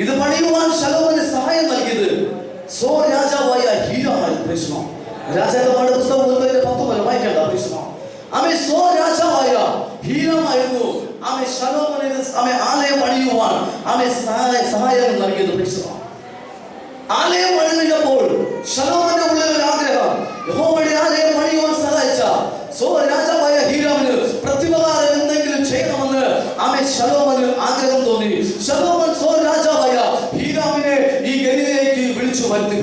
ഇത് പണിയുവാൻ ശലോമോന് സഹായം നൽകിയത് സോ രാജാവായ ഹീരാമായിരുന്നു. രാജാക്കന്മാരുടെ പുസ്തകം 9:10 വായിക്കേണ്ട പ്രശ്നം. ആമേ സോ രാജാവായ ഹീരാമായിരുന്നു ആമേ ശലോമോന് ആമേ ആലയം പണിയുവാൻ ആമേ സഹായം നൽകിയത് പ്രശ്നം. ആലയം പണിഞ്ഞപ്പോൾ ശലോമോന്റെ ഉള്ളിൽ ഒരു ആഗ്രഹം, യഹോവയുടെ ആലയം പണിയുവാൻ സഹായിച്ച സോ രാജാവായ ഹീരാമിന് പ്രത്യുപകാരം എന്തെങ്കിലും ചെയ്യണമെന്ന് ആമേ ശലോമോന് ആഗ്രഹം തോന്നി. ശലോമോൻ സോ രാജാവായ ഹീരാമിനെ ഈ ഗലിയിലേക്ക് വിളിച്ചു വരുത്തി.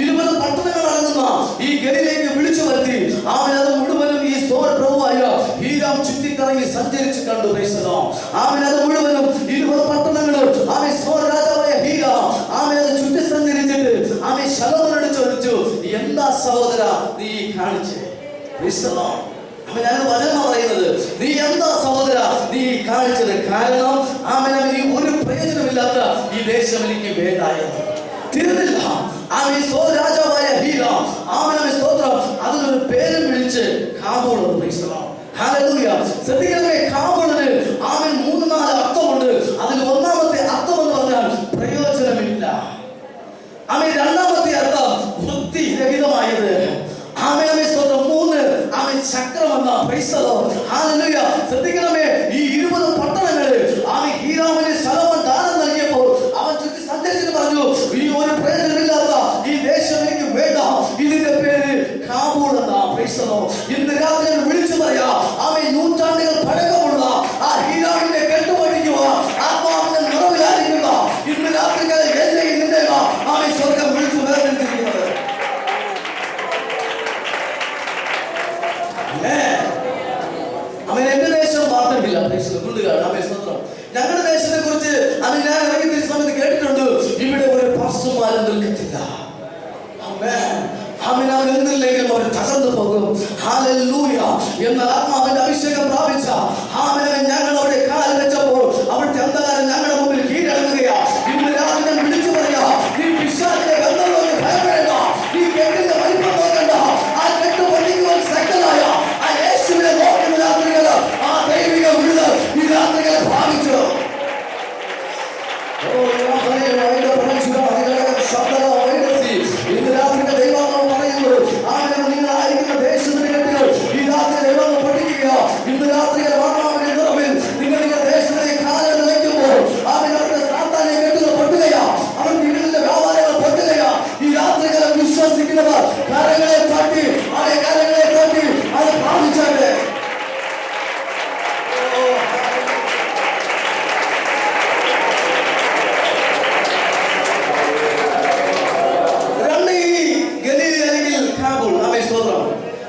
20 പട്ടണങ്ങൾ അടങ്ങുന്ന ഈ ഗലിയിലേക്ക് വിളിച്ചു വരുത്തി. ആമേ അത് മുഴുവനും ഈ സോർ പ്രഭുവായ ഹീരാം ചുറ്റിക്കറങ്ങി സഞ്ചരിച്ച് കണ്ടു. ആമേ അത് മുഴുവനും 20 പട്ടണങ്ങളും ആമേ സോർ രാജാവായ ഹീരാം ആമേ അത് ചുറ്റി സഞ്ചരിച്ചിട്ട് ആമേ ശലോമോനോട് ചോദിച്ചു, എന്താ സഹോദര നീ കാണിച്ചേ? ഞാൻ വചനം പറയുന്നത്, നീ എന്താ സഹോദര നീ കാണിച്ചത്? കാരണം ആമേൻ ഈ ഒരു പ്രയോജനമില്ലാത്ത ഈ ദേശം എനിക്ക് വേണ്ടായിരുന്നു. തീർന്നില്ല. ആമേ സോ രാജാവായ ഹീരാം ആമേൻ സ്തോത്രം അതിനൊരു പേരും വിളിച്ച് കാബൂൾ. ഹല്ലേലൂയ. ശ്രദ്ധിക്കണമേ, കാബൂളിന് ആമേൻ 3-4 അർത്ഥമുണ്ട്. അതിൽ ഒന്നാമത്തെ അർത്ഥം എന്ന് പറഞ്ഞാൽ പ്രയോജനമില്ല. ആമേൻ രണ്ടാമത്തെ അർത്ഥം വൃത്തിരഹിതമായത്. ആമേൻ സ്തോത്രം 3 ആമേൻ ചക്രമെന്ന പ്രൈസലോ. ഹല്ലേലൂയ. ശ്രദ്ധിക്കണമേ, ഈ 20 പട്ടണങ്ങള് ആമേൻ ഹീരാമിന് ശലോമോൻ ദാനം നൽകിയപ്പോൾ അവൻ ചുറ്റി സഞ്ചരിച്ചിട്ട് പറഞ്ഞു, ഈ ഒരു പ്രയോജനമില്ലാത്ത ഈ ദേശം എനിക്ക് വേണ്ട. ഇതിന്റെ പേര് കാബൂൾ എന്ന പ്രൈസലോ. ഇന്ന് രാത്രി വിളിച്ചു പറയാ, ആമേൻ നൂറ്റാണ്ടുകൾ പഴക്കമുള്ള ആ ഹീരാമിന്റെ കെട്ടുപണിക്കുവാൻ ആത്മാവിന്റെ നിറവിലായിരിക്കുക ഇന്ന് രാത്രി എന്നെ ഇതിന്റെ ആമേൻ സ്വർഗം വിളിച്ചു വേർതിരിച്ചിരിക്കുന്നത്. അവൻ എന്റെ ദേശം വാർത്തയില്ല. ഞങ്ങളുടെ ദേശത്തെ കുറിച്ച് അത് ഞാൻ ഇറങ്ങി തിരിച്ച സമയത്ത് കേട്ടിട്ടുണ്ട്, ഇവിടെ ഒരു പാസ്റ്റർമാരും നിൽക്കത്തില്ല. അവൻ എന്തില്ലെങ്കിലും അവർ തകർന്നു പോകും. ഹല്ലേലൂയ. എന്നാൽ ആത്മാവിന്റെ അഭിഷേകം പ്രാപിച്ച ഞങ്ങൾ അവിടെ കാൽ വെച്ചപ്പോൾ അവിടുത്തെ അന്ധകാരം ഞങ്ങളുടെ മുമ്പിൽ കീഴടങ്ങുകയാ. ഇന്ന് രാത്രി ഞാൻ വിളിച്ചു പറയാ, നീ പിശാചിന്റെ ബന്ധങ്ങളൊന്നും ഭയപ്പെടേണ്ട, നീ കെട്ടിന്റെ വലിപ്പം നോക്കണ്ട. ആ കെട്ട് പൊട്ടിക്കുവാൻ ശക്തനായ ആ യേശുവിനെ നോക്കുന്ന രാത്രികള് ആ ദൈവിക വിടുതൽ ഈ രാത്രികളെ ഭാവിച്ചു. ഇന്ന് രാത്രിയുടെ ദൈവം പറയുന്നത്, നിങ്ങളായിരിക്കുന്ന ദേശത്തിന്റെ കെട്ടുകൾ ഈ രാത്രി ദൈവം പഠിക്കുക. ഇന്ന് രാത്രിയുടെ വാർത്താവിന്റെ നിറവിൽ നിങ്ങൾ നിങ്ങളുടെ ദേശത്തെ കാലം നിലയ്ക്കുമ്പോൾ അവരുടെ സാത്താനെ കെട്ടുകൾ പൊട്ടുകയാ, അവർക്ക് വീടിന്റെ വ്യാപാരങ്ങൾ പൊട്ടുകയാ. ഈ രാത്രികളെ വിശ്വസിക്കുന്നവർ കരങ്ങളെ തട്ടി അത് പ്രാപിച്ചാട്ടെ.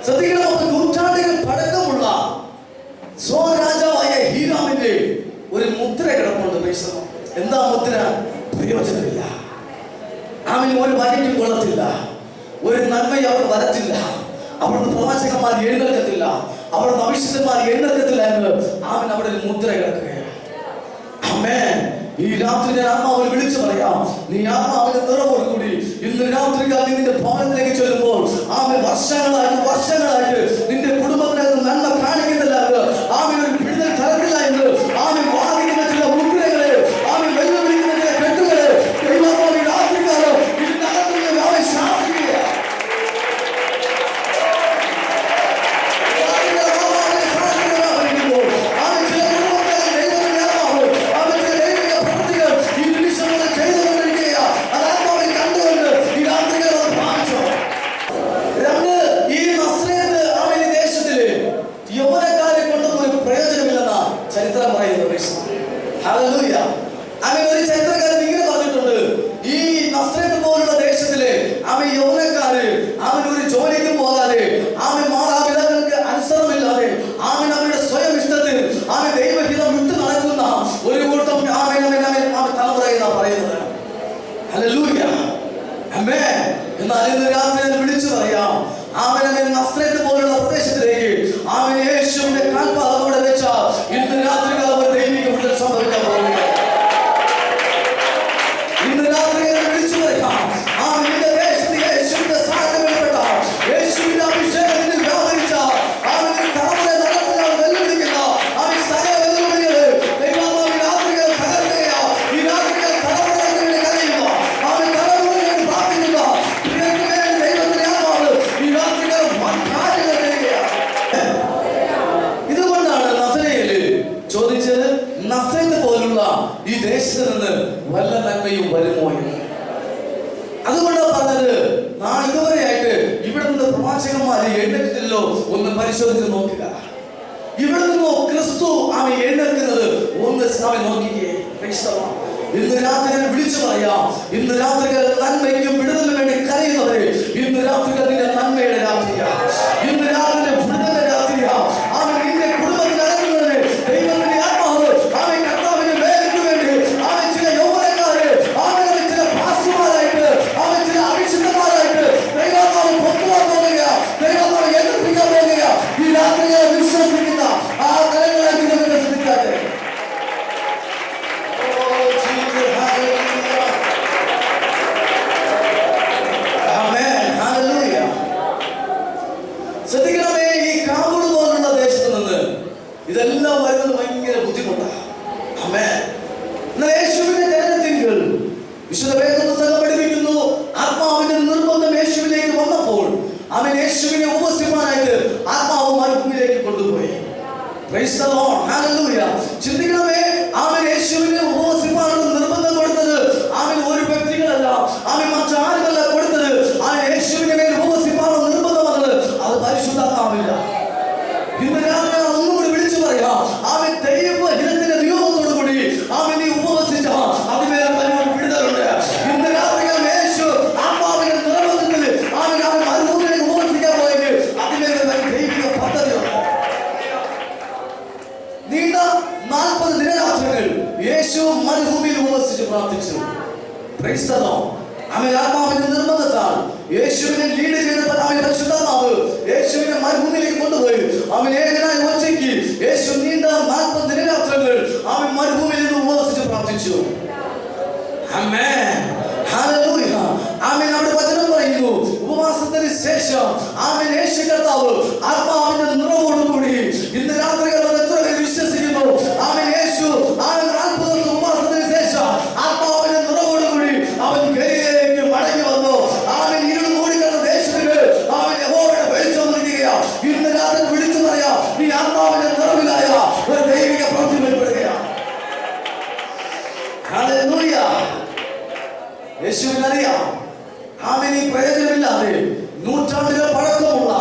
ശ്രദ്ധിക്കണം, നൂറ്റാണ്ടുകൾ പഴക്കമുള്ള സോ രാജാവായ ഹീരാമിന്റെ ഒരു മുദ്ര കിടപ്പുണ്ട്. എന്താ മുദ്ര? പ്രയോജനമില്ല. ആമേൻ ഒരു വഴിക്കും കൊള്ളത്തില്ല, ഒരു നന്മയും അവർ വരത്തില്ല, അവിടുന്ന് പ്രവാചകന്മാർ എഴുന്നേൽക്കത്തില്ല, അവിടുന്ന് അഭിഷിക്തന്മാർ എഴുന്നേൽക്കത്തില്ല എന്ന് ആമേൻ അവിടെ ഒരു മുദ്ര കിടക്കുകയാണ്. ആമേൻ. ഈ രാത്രി ഞാൻ ആത്മാവിനെ വിളിച്ചു പറയാം, നീ ആത്മാവിന്റെ നിറവോട് കൂടി ഇന്ന് രാത്രി നിന്റെ ഭവനത്തിലേക്ക് ചെല്ലുമ്പോൾ ആമേൻ വർഷങ്ങളായിട്ട് നിന്റെ കുടുംബത്തിനകത്ത് നന്മ കാണിക്കുന്നില്ല എന്ന് ആമേൻ ഒരു വിടുതൽ തരത്തില്ല എന്ന് ആമേൻ വാദിക്കുന്ന ചില മുദ്രകളെ ആമേൻ വെല്ലുവിളിക്കുന്ന ചില കെട്ടുകളെ ദൈവാത്മാവിന്റെ രാത്രിക്കാലം ഇതിനകത്തുള്ള ആമേൻ ശാസിക്കുക. ഹല്ലേലൂയ. ആമേൻ. ഒരു ചരിത്രകാരൻ ഇങ്ങനെ പറഞ്ഞിട്ടുണ്ട്, ഈ നസ്രത്ത് പോലുള്ള ദേശത്തിലെ ആമേൻ യൗവനക്കാര് ആമേൻ ഒരു ജോലിക്കും പോകാതെ ആമേൻ മാതാപിതാക്കൾക്ക് അനുസരണമില്ലാതെ ആമേൻ അവരുടെ സ്വയം ഇഷ്ടത്തിൽ ആമേൻ ദൈവഹിതം വിട്ടു നടക്കുന്ന ഒരു കൂട്ടം ആമേൻ തലമുറയെന്നാ പറയുന്നത്. ഹല്ലേലൂയ. ആമേൻ. എന്നാൽ ഇന്ന് രാത്രി വിളിച്ചു പറയാം, ആമേൻ നസ്രത്ത് പോലുള്ള പ്രദേശത്തിലേക്ക് ആമേൻ യേശുവിന്റെ കാൽപാദത്തോടെ വെച്ച ഇന്ന് രാത്രി സംഭവിക്കാൻ പോകുന്നത്. ഇന്ന് രാത്രി വിളിച്ചു പറയാം, ആമേൻ യേശുവിന്റെ സാന്നിധ്യപ്പെട്ട യേശുവിന്റെ അഭിഷേകം നിന്നിൽ വ്യാപരിച്ച ആമേൻ തലമുറ നടത്തുന്ന വെല്ലുവിളിക്കുന്ന ആമേൻ സകല വെല്ലുവിളികളെ ദൈവാത്മാവിന്റെ രാത്രികൾ തകർക്കുകയാ. ഈ രാത്രികൾ തലമുറ നാളിതുവരെയായിട്ട് ഇവിടെ നിന്ന് പ്രവാചകന്മാരെ എഴുന്നേറ്റില്ലല്ലോ ഒന്ന് പരിശോധിച്ച് നോക്കുക. ഇവിടെ നിന്നോ ക്രിസ്തു അവൻ എഴുന്നേൽക്കുന്നത് ഒന്ന് അവൻ നോക്കിക്കേ. ഇന്ന് രാത്രി വിളിച്ചു പറയാം, ഇന്ന് രാത്രികൾ നന്മയ്ക്കും വിടുതലിന് വേണ്ടി കരയുന്നവരെ, ഇന്ന് രാത്രികൾ നിന്റെ നന്മയുടെ രാത്രിയാ, ഇന്ന് രാത്രി വിടുതലിന്റെ രാത്രിയാ. അവൻ നിന്റെ കുടുംബത്തിൽ ഇറങ്ങുന്നതിന് ദൈവത്തിന്റെ ആത്മാവ് അവൻ കർത്താവിന്റെ വേലയ്ക്ക് വേണ്ടി അവൻ ചില യൗവനക്കാര്, അവൻ ചില പാസ്റ്റർമാരായിട്ട്, അവൻ ചില അഭിഷിക്തന്മാരായിട്ട് ദൈവത്താവ് കൊണ്ടുപോകാൻ പോകുക, ദൈവത്താവ് എതിർപ്പിക്കാൻ പോകുക. ഈ രാത്രിയെ വിശ്വസിക്കുന്ന ആ തലങ്ങളെ വികസിപ്പിക്കാതെ ശ്രദ്ധിക്കണമേ. ഈ കാബൂൾ പോലുള്ള ദേശത്ത് നിന്ന് ഇതെല്ലാം വരുന്നത് ഭയങ്കര ബുദ്ധിമുട്ടാണ്. യേശുവിന്റെ ജനനത്തിങ്കൾ വിശുദ്ധ വേദപുസ്തകം പഠിപ്പിക്കുന്നു, ആത്മാവിന്റെ നിർബന്ധം യേശുവിലേക്ക് വന്നപ്പോൾ അവൻ യേശുവിനെ ഉപസിപ്പാനായിട്ട് ആത്മാവ് മരുഭൂമിയിലേക്ക് കൊണ്ടുപോയി. ചിന്തിക്കണമേ, അവൻ യേശുവിനെ ഉപസിപ്പാനുള്ള നിർബന്ധം കൊടുത്തത് അവൻ ഒരു വ്യക്തികളല്ല, അവൻ മറ്റാരുമല്ല കൊടുത്തത്. അവൻ യേശുവിനെ മേൽ ഉപസിപ്പാനുള്ള നിർബന്ധം വന്നത് അത് പരിശുദ്ധാത്മാവില്ല. ഇന്ന് രാവിലെ ഒന്നുകൂടി വിളിച്ചു പറയാം, അവൻ ദൈവഹിതത്തിന്റെ നിയോഗത്തോടു കൂടി അവൻ ഈ ഉപവസിച്ച അതിമേൽ വിടുതലുണ്ട്. ഇന്ന് രാത്രി യേശു ആത്മാവിന്റെ നിർബന്ധത്തിൽ അവൻ മരുഭൂമിയിലേക്ക് ഉപവസിക്കാൻ പോയെങ്കിൽ അതിമേൽ ദൈവിക പദ്ധതിയുണ്ട്. നീണ്ട 40 ദിനരാത്രങ്ങൾ യേശു മരുഭൂമിയിൽ ഉപവസിച്ച് പ്രാർത്ഥിച്ചു. അവൻ ആത്മാവിന്റെ നിർബന്ധത്താൽ യേശുവിനെ ലീഡ് ചെയ്തപ്പോൾ അവൻ പരിശുദ്ധാത്മാവ് യേശുവിനെ മരുഭൂമിയിലേക്ക് കൊണ്ടുപോയി. അവൻ ഏകനായി ഒറ്റയ്ക്ക് യേശു നീണ്ട 40 ദിനരാത്രങ്ങൾ അവൻ മരുഭൂമിയിൽ നിന്ന് ഉപവസിച്ച് പ്രാർത്ഥിച്ചു. ആമേൻ. അവിടെ വചനം പറയുന്നു, ഉപവാസത്തിന് ശേഷം ആമേൻ യേശു കർത്താവ് ആത്മാവിന്റെ നിറവോടുകൂടി ഇന്ന് രാത്രി എത്ര പേര് വിശ്വസിക്കുന്നു? ആമേൻ. യേശു 40 ദിവസം ഉപവാസത്തിന് ശേഷം ആത്മാവിന്റെ നിറവോടുകൂടി അവൻ ഗലീലയിലേക്ക് മടങ്ങി വന്നു. അവൻ ഇരുൾ മൂടിക്കുന്ന ദേശത്തിന് അവൻ യഹോവയുടെ വെളിച്ചം നൽകുകയാ. ഇന്ന് രാത്രി വിളിച്ചു പറയാ, നീ ആത്മാവിന്റെ നിറവിലായ ഒരു ദൈവിക പ്രവൃത്തി വെളിപ്പെടുകയാണ്. ഹല്ലേലൂയ. യേശുവിനറിയാം, അവൻ ഈ പ്രയോജനമില്ലാതെ നൂറ്റാണ്ടുകൾ പഴക്കമുള്ള